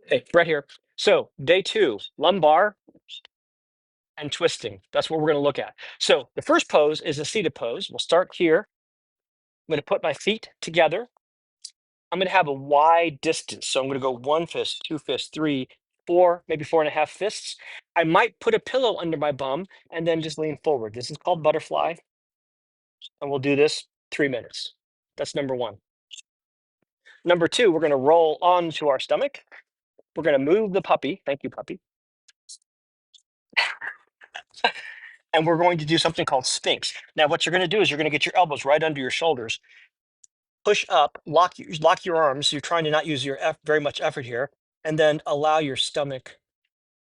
Hey, Brett here. So, day two, lumbar and twisting. That's what we're going to look at. So, the first pose is a seated pose. We'll start here. I'm going to put my feet together. I'm going to have a wide distance. So, I'm going to go one fist, two fists, three, four, maybe four and a half fists. I might put a pillow under my bum and then just lean forward. This is called butterfly. And we'll do this 3 minutes. That's number one. Number two, we're going to roll onto our stomach. We're going to move the puppy. Thank you, puppy. And we're going to do something called Sphynx. Now, what you're going to do is you're going to get your elbows right under your shoulders, push up, lock your arms. You're trying to not use your very much effort here, and then allow your stomach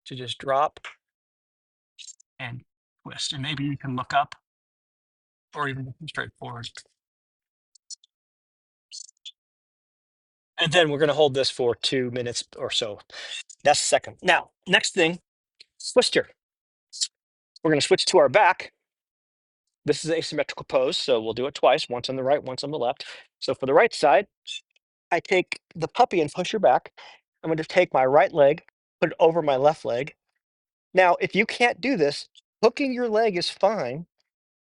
to just drop and twist. And maybe you can look up or even looking straight forward. And then we're going to hold this for 2 minutes or so. That's the second. Now, next thing, twister. We're going to switch to our back. This is an asymmetrical pose, so we'll do it twice, once on the right, once on the left. So for the right side, I take the puppy and push her back. I'm going to take my right leg, put it over my left leg. Now, if you can't do this, hooking your leg is fine,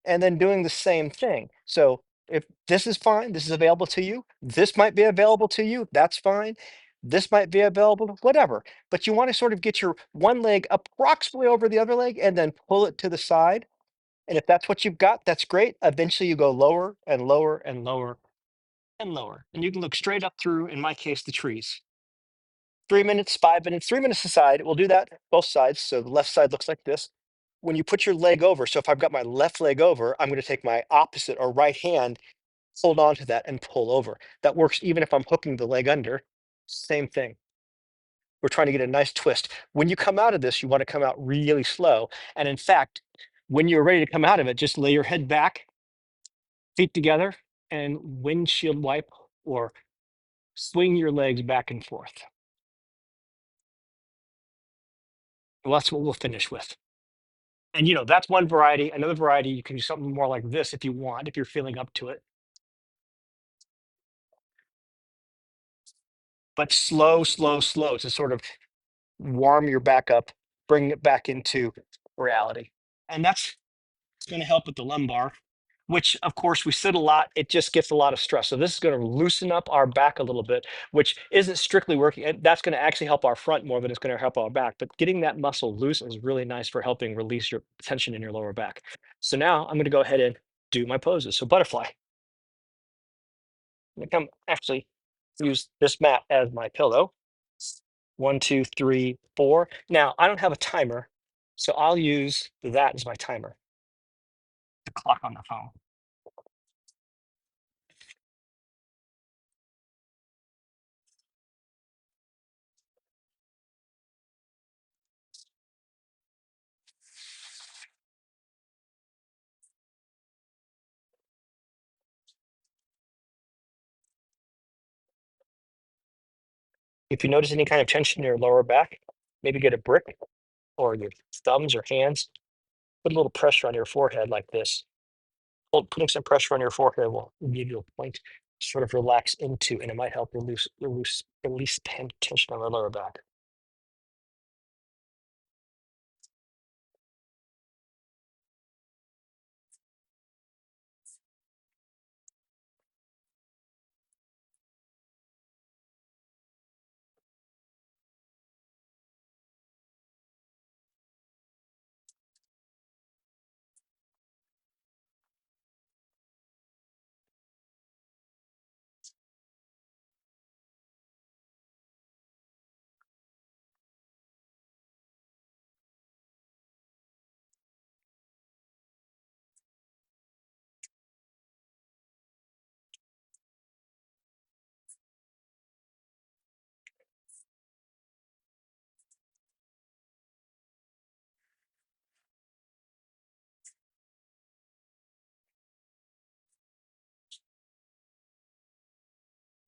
and then doing the same thing. So if this is fine, this is available to you, this might be available to you, that's fine. This might be available, whatever. But you want to sort of get your one leg approximately over the other leg and then pull it to the side. And if that's what you've got, that's great. Eventually you go lower and lower and lower and lower. And you can look straight up through, in my case, the trees. 3 minutes, 5 minutes, 3 minutes aside. We'll do that both sides. So the left side looks like this. When you put your leg over, so if I've got my left leg over, I'm going to take my opposite or right hand, hold on to that and pull over. That works even if I'm hooking the leg under. Same thing. We're trying to get a nice twist. When you come out of this, you want to come out really slow. And in fact, when you're ready to come out of it, just lay your head back, feet together, and windshield wipe or swing your legs back and forth. Well, that's what we'll finish with. And that's one variety. Another variety, you can do something more like this if you want, if you're feeling up to it. But slow, slow, slow to sort of warm your back up, bring it back into reality. And that's going to help with the lumbar, which of course we sit a lot. It just gets a lot of stress. So this is going to loosen up our back a little bit, which isn't strictly working. And that's going to actually help our front more than it's going to help our back. But getting that muscle loose is really nice for helping release your tension in your lower back. So now I'm going to go ahead and do my poses. So butterfly. I'm going to come actually use this mat as my pillow. 1, 2, 3, 4. Now I don't have a timer, so I'll use that as my timer. The clock on the phone. If you notice any kind of tension in your lower back, maybe get a brick or your thumbs or hands, put a little pressure on your forehead like this. Putting some pressure on your forehead will give you a point to sort of relax into, and it might help release tension on the lower back.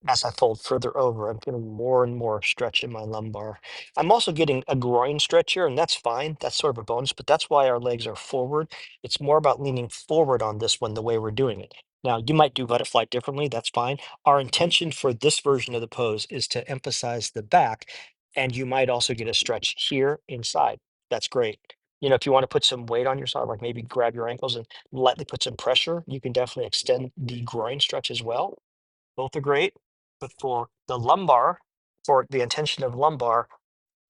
As I fold further over, I'm getting more and more stretch in my lumbar. I'm also getting a groin stretch here, and that's fine. That's sort of a bonus, but that's why our legs are forward. It's more about leaning forward on this one, the way we're doing it. Now, you might do butterfly differently. That's fine. Our intention for this version of the pose is to emphasize the back And you might also get a stretch here inside. That's great. You know, if you want to put some weight on your side, like maybe grab your ankles and lightly put some pressure, you can definitely extend the groin stretch as well. Both are great, but for the lumbar, for the intention of lumbar,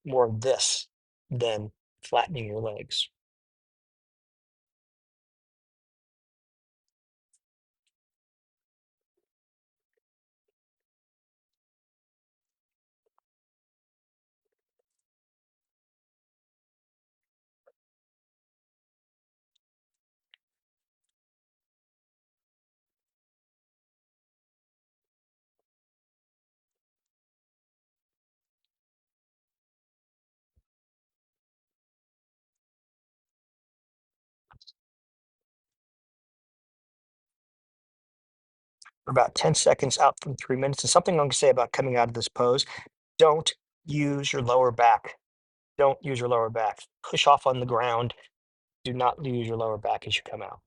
more of this than flattening your legs. We're about 10 seconds out from 3 minutes. And something I'm going to say about coming out of this pose, don't use your lower back. Don't use your lower back. Push off on the ground. Do not use your lower back as you come out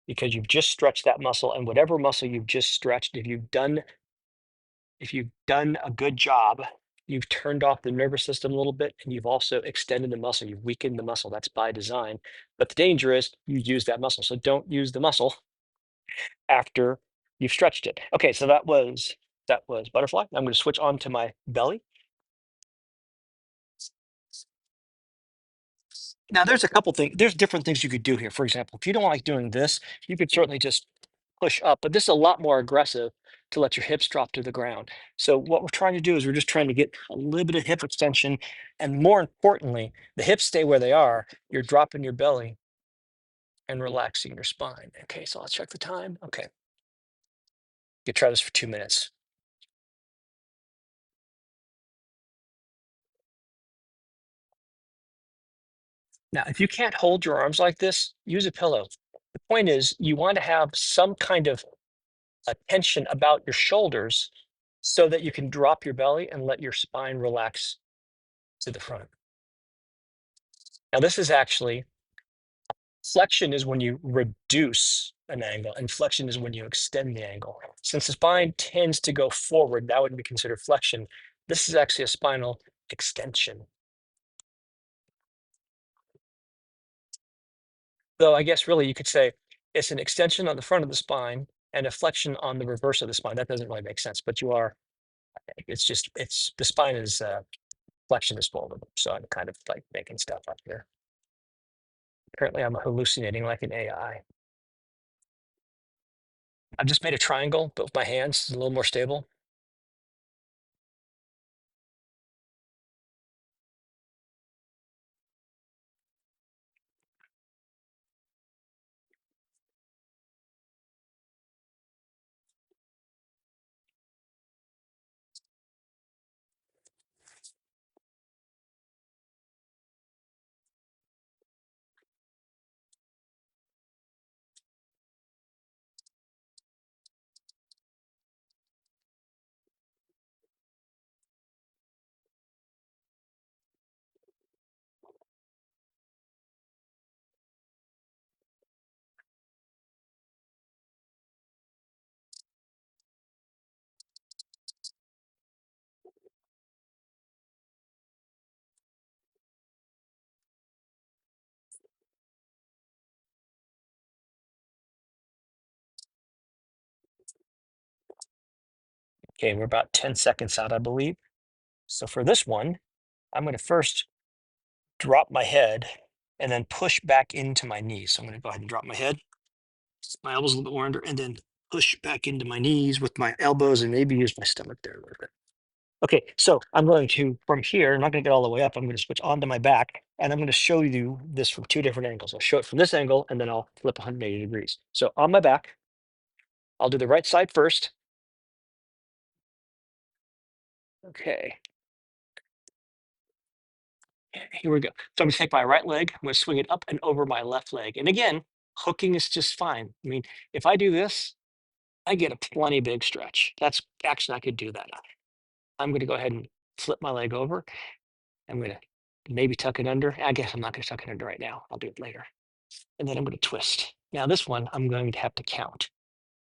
because you've just stretched that muscle, and whatever muscle you've just stretched, if you've done a good job, you've turned off the nervous system a little bit and you've also extended the muscle. You've weakened the muscle. That's by design. But the danger is you use that muscle. So don't use the muscle after you've stretched it. Okay, so that was butterfly. I'm going to switch on to my belly. Now there's a couple things, there's different things you could do here. For example, if you don't like doing this, you could certainly just push up, but this is a lot more aggressive to let your hips drop to the ground. So what we're trying to do is we're just trying to get a little bit of hip extension. And more importantly, the hips stay where they are. You're dropping your belly and relaxing your spine. Okay, so let's check the time. Okay, you try this for 2 minutes. Now, if you can't hold your arms like this, use a pillow. The point is you want to have some kind of tension about your shoulders so that you can drop your belly and let your spine relax to the front. Now, this is actually flexion is when you reduce an angle, and flexion is when you extend the angle. Since the spine tends to go forward, that would be considered flexion. This is actually a spinal extension. Though I guess really you could say it's an extension on the front of the spine and a flexion on the reverse of the spine. That doesn't really make sense, but it's the spine is flexion is forward. So I'm kind of like making stuff up here. Apparently I'm hallucinating like an AI. I've just made a triangle, but with my hands, it's a little more stable. Okay, we're about 10 seconds out, I believe. So for this one, I'm going to first drop my head and then push back into my knees. So I'm going to go ahead and drop my head, my elbows a little bit more under, and then push back into my knees with my elbows and maybe use my stomach there a little bit. Okay, so I'm going to, from here, I'm not going to get all the way up. I'm going to switch onto my back and I'm going to show you this from two different angles. I'll show it from this angle and then I'll flip 180 degrees. So on my back, I'll do the right side first. Okay, here we go. So I'm gonna take my right leg, I'm gonna swing it up and over my left leg. And again, hooking is just fine. I mean, if I do this, I get a plenty big stretch. That's actually, I could do that. I'm gonna go ahead and flip my leg over. I'm gonna maybe tuck it under. I guess I'm not gonna tuck it under right now. I'll do it later. And then I'm gonna twist. Now this one, I'm going to have to count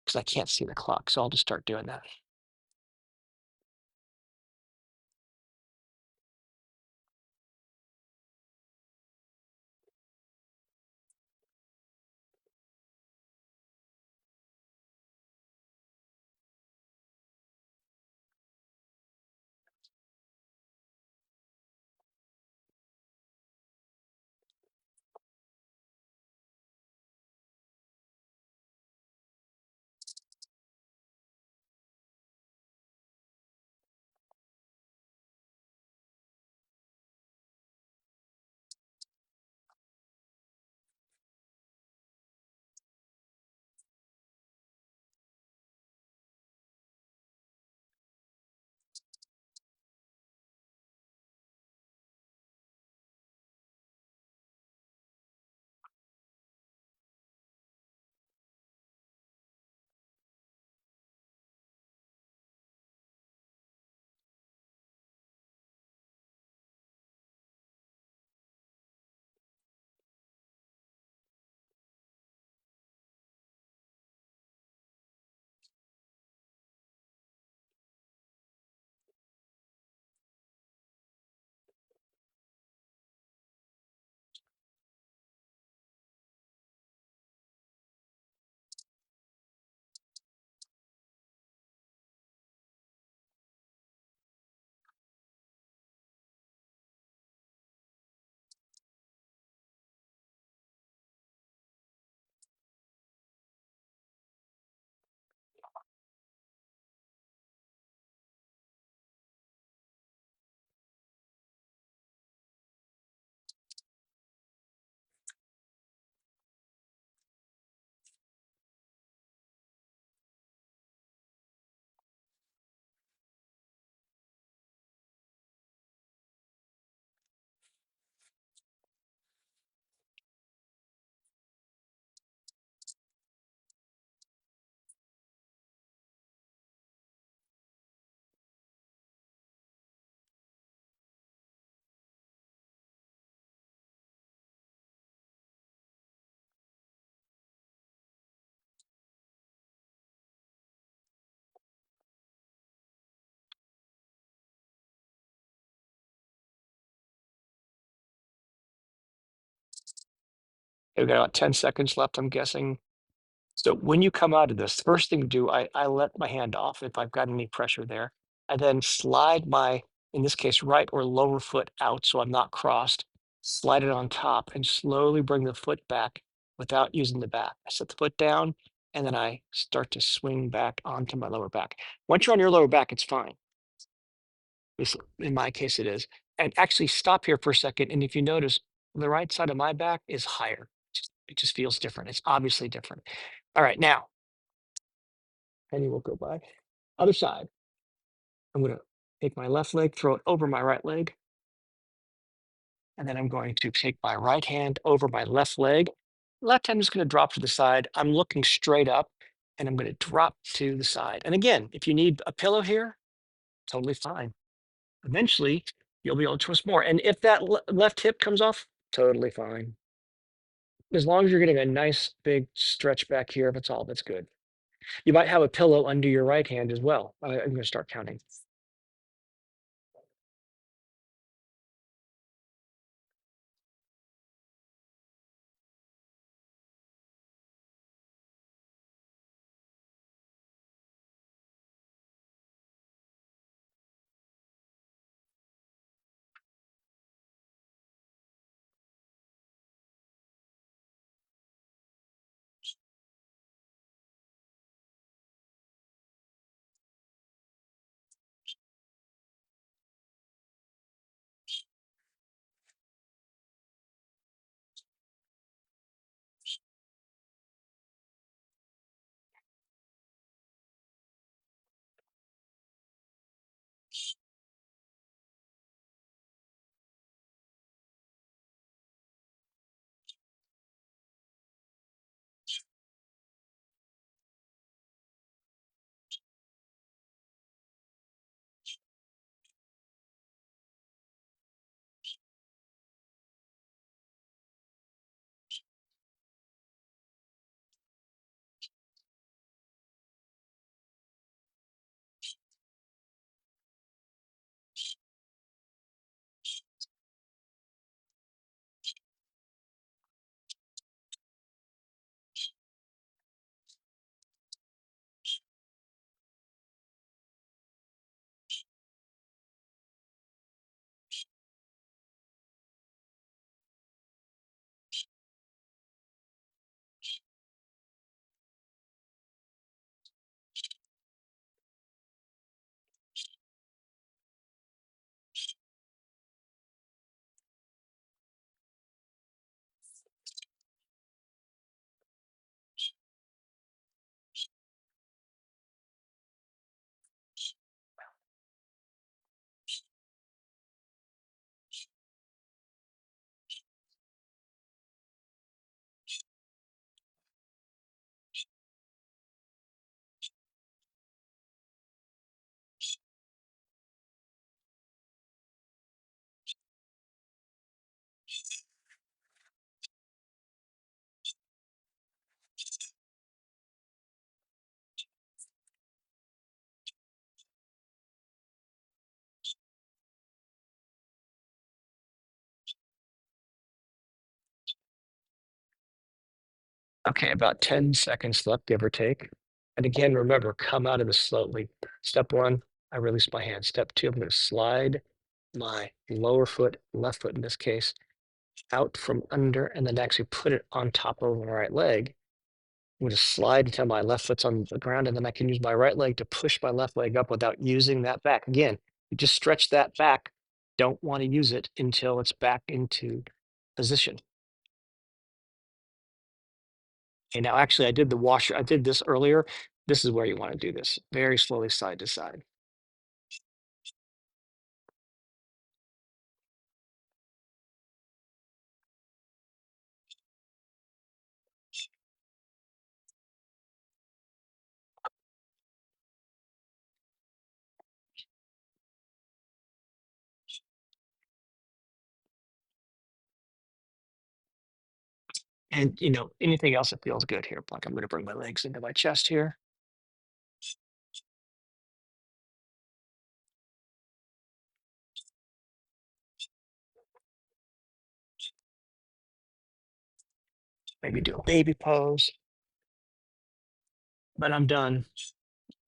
because I can't see the clock. So I'll just start doing that. We've got about 10 seconds left, I'm guessing. So when you come out of this, first thing to do, I let my hand off if I've got any pressure there. I then slide my, in this case, right or lower foot out so I'm not crossed, slide it on top and slowly bring the foot back without using the back. I set the foot down and then I start to swing back onto my lower back. Once you're on your lower back, it's fine. In my case, it is. And actually stop here for a second. And if you notice, the right side of my back is higher. It just feels different. It's obviously different. All right, now penny will go by. Other side. I'm going to take my left leg, throw it over my right leg. And then I'm going to take my right hand over my left leg. Left hand is going to drop to the side. I'm looking straight up and I'm going to drop to the side. And again, if you need a pillow here, totally fine. Eventually, you'll be able to twist more. And if that left hip comes off, totally fine. As long as you're getting a nice big stretch back here, if it's all, that's good. You might have a pillow under your right hand as well. I'm going to start counting. Okay, about 10 seconds left, give or take. And again, remember, come out of this slowly. Step one, I release my hand. Step two, I'm going to slide my lower foot, left foot in this case, out from under and then actually put it on top of my right leg. I'm going to slide until my left foot's on the ground and then I can use my right leg to push my left leg up without using that back. Again, you just stretch that back. Don't want to use it until it's back into position. Okay, now actually I did the washer, I did this earlier. This is where you want to do this, very slowly side to side. And anything else that feels good here, like I'm going to bring my legs into my chest here. maybe do a baby pose. But I'm done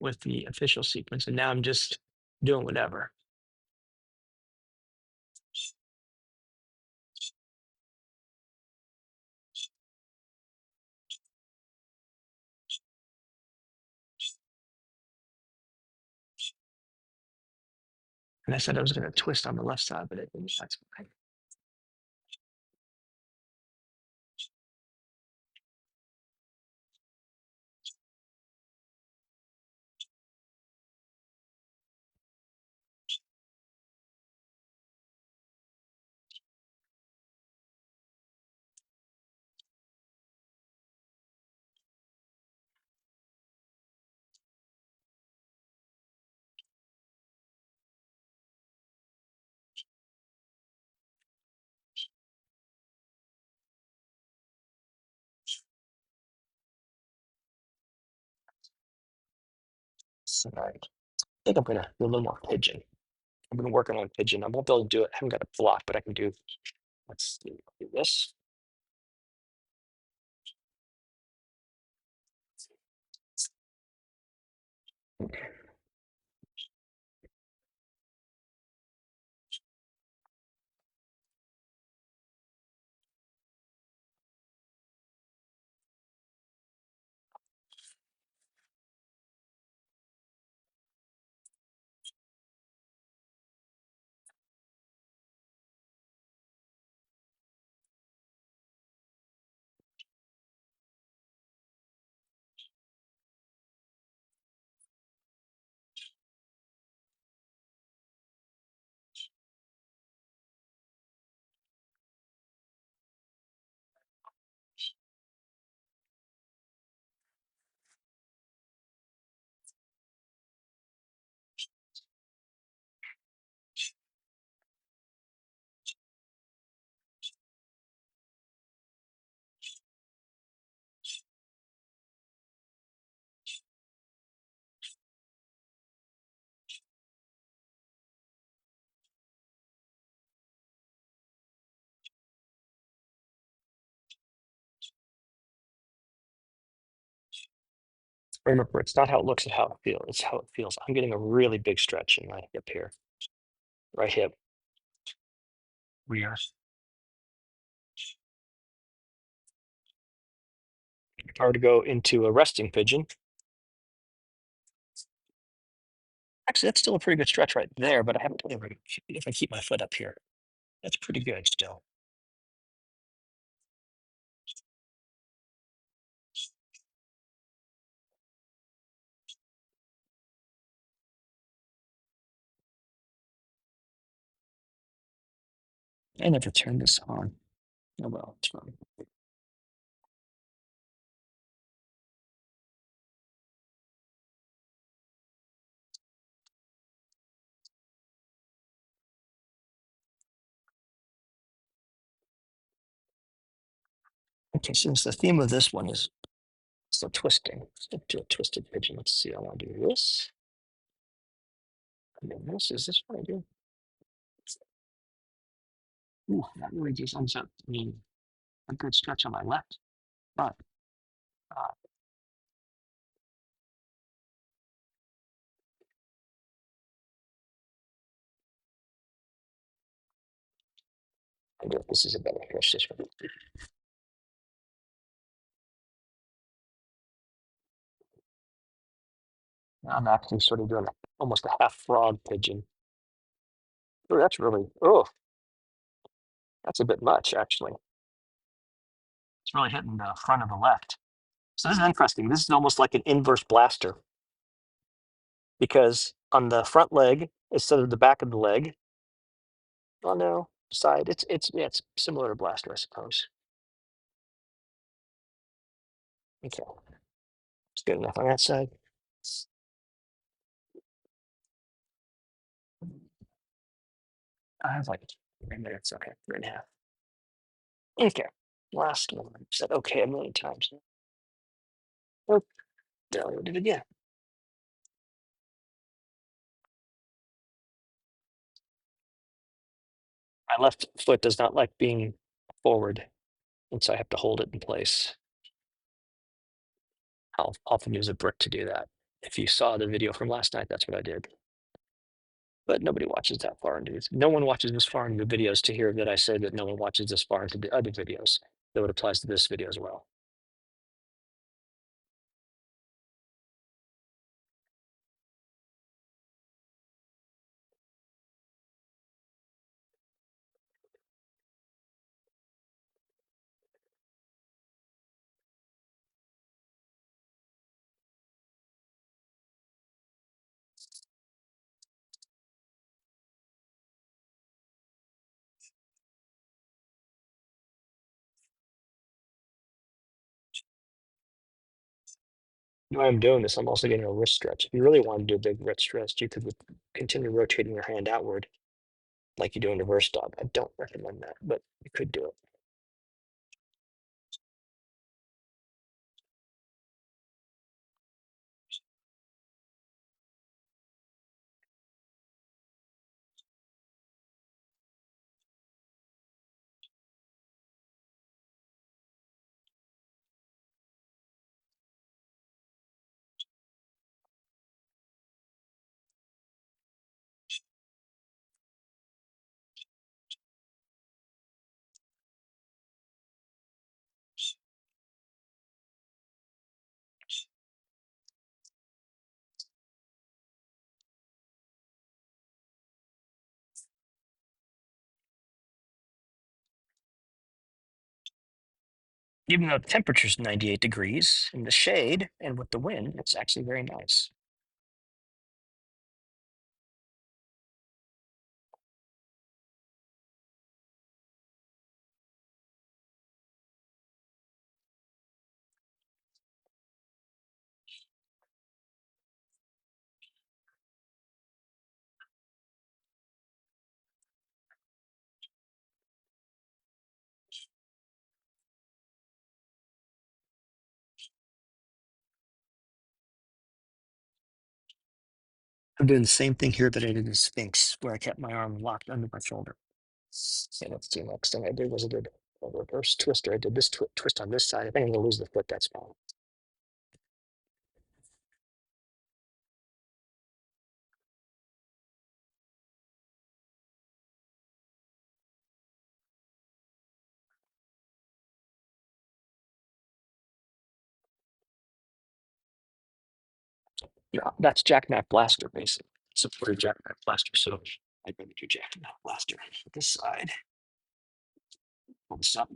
with the official sequence, and now I'm just doing whatever. And I said I was going to twist on the left side, but it didn't. That's fine. So I think I'm going to do a little more pigeon. I've been working on pigeon. I won't be able to do it. I haven't got a block, but I can do. Let's do this. Remember, it's not how it looks, it's how it feels. It's how it feels. I'm getting a really big stretch in my hip here, right hip. Rear. If I were to go into a resting pigeon, actually, that's still a pretty good stretch right there, but I haven't if I keep my foot up here. That's pretty good still. I never turned this on. Oh well, it's fine. Okay, since the theme of this one is still twisting, let's do a twisted pigeon. Let's see. I want to do this. And then this is this what I do. Ooh, that really just ends up being a good stretch on my left. But uh, I wonder if this is a better stretch this one. I'm actually sort of doing almost a half frog pigeon. Oh, that's really, oh, that's a bit much actually. It's really hitting the front of the left. So this is interesting. This is almost like an inverse blaster because on the front leg instead of the back of the leg, oh no, side, it's yeah, it's similar to blaster, I suppose. Okay, it's good enough on that side. I have like 3 minutes. Okay, 3.5. Okay, last one. I've said okay a million times. Oh, there we did it again. My left foot does not like being forward And so I have to hold it in place. I'll often use a brick to do that. If you saw the video from last night, that's what I did. But nobody watches that far into it. No one watches this far into the videos to hear that I said that no one watches this far into the other videos. Though it applies to this video as well. While I'm doing this, I'm also getting a wrist stretch. If you really want to do a big wrist stretch, you could continue rotating your hand outward like you do in reverse dog. I don't recommend that, but you could do it. Even though the temperature's 98 degrees in the shade and with the wind, it's actually very nice. I'm doing the same thing here that I did in Sphynx, where I kept my arm locked under my shoulder. So let's see, next thing I did was I did a reverse twister. I did this twist on this side. I think I'm gonna lose the foot, that's fine. Yeah, that's jackknife blaster, basically. Supported jackknife blaster. So I'd rather do jackknife blaster. This side, pull this up.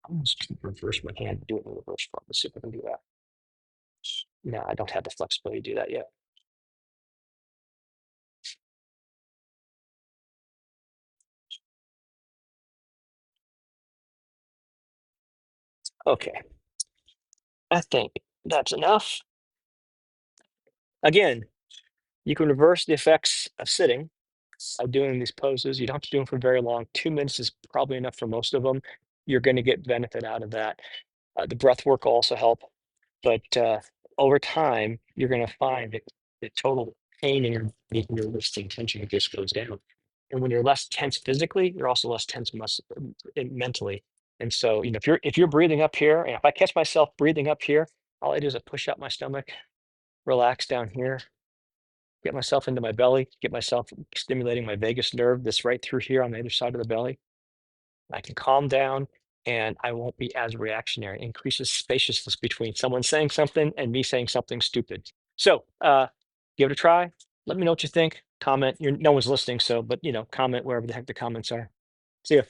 I'm just gonna reverse my hand, do it in reverse form. Let's see if I can do that. No, I don't have the flexibility to do that yet. Okay, I think that's enough. Again, you can reverse the effects of sitting by doing these poses. You don't have to do them for very long. 2 minutes is probably enough for most of them. You're going to get benefit out of that. The breath work will also help, but over time, you're going to find that the total pain in your body, your resting tension just goes down. And when you're less tense physically, you're also less tense mentally. And so, if you're breathing up here, and if I catch myself breathing up here, all I do is I push out my stomach, relax down here, get myself into my belly, get myself stimulating my vagus nerve that's right through here on the other side of the belly. I can calm down and I won't be as reactionary. Increases spaciousness between someone saying something and me saying something stupid. So give it a try. Let me know what you think. Comment. No one's listening, so but comment wherever the heck the comments are. See ya.